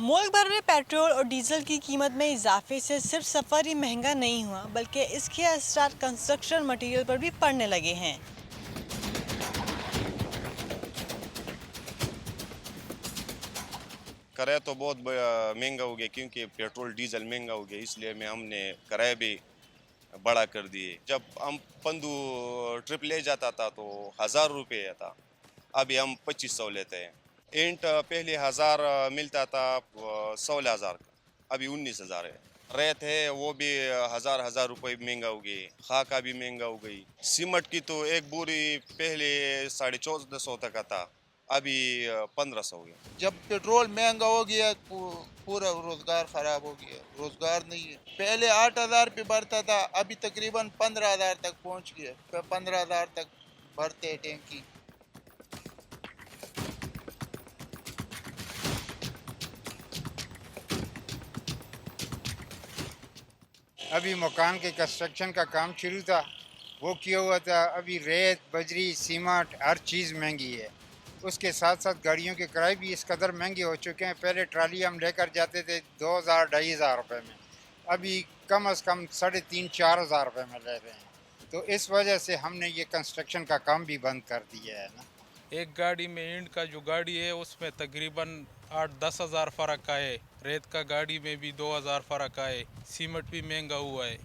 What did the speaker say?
मुल्क भर में पेट्रोल और डीजल की कीमत में इजाफे से सिर्फ सफ़र ही महंगा नहीं हुआ, बल्कि इसके असरात कंस्ट्रक्शन मटीरियल पर भी पड़ने लगे हैं। किराया तो बहुत महंगा हो गया, क्योंकि पेट्रोल डीजल महंगा हो गया, इसलिए में हमने किराया भी बड़ा कर दिए। जब हम पंदू ट्रिप ले जाता था तो 1,000 रुपये था, अभी हम 2500 लेते हैं। ईंट पहले 1000 मिलता था, 16,000 का, अभी 19,000 है। रेत है वो भी 1000 रुपये महंगा हो गई, खाका भी महंगा हो गई। सीमेंट की तो एक बोरी पहले 1450 तक का था, अभी 1500 हो गया। जब पेट्रोल महंगा हो गया पूरा रोजगार खराब हो गया, रोजगार नहीं है। पहले 8,000 पे भरता था, अभी तकरीबन 15,000 तक पहुंच गया। 15,000 तक भरते हैं टैंकी। अभी मकान के कंस्ट्रक्शन का काम शुरू था, वो किया हुआ था। अभी रेत, बजरी, सीमेंट हर चीज़ महंगी है। उसके साथ साथ गाड़ियों के किराए भी इस कदर महंगे हो चुके हैं। पहले ट्राली हम लेकर जाते थे 2,000 2,500 रुपये में, अभी कम अज़ कम 3,500 4,000 रुपये में ले रहे हैं। तो इस वजह से हमने ये कंस्ट्रक्शन का काम भी बंद कर दिया है ना। एक गाड़ी में ईंट का जो गाड़ी है उसमें तकरीबन 8-10 हज़ार फ़र्क का है। रेत का गाड़ी में भी 2,000 फ़र्क का है। सीमेंट भी महंगा हुआ है।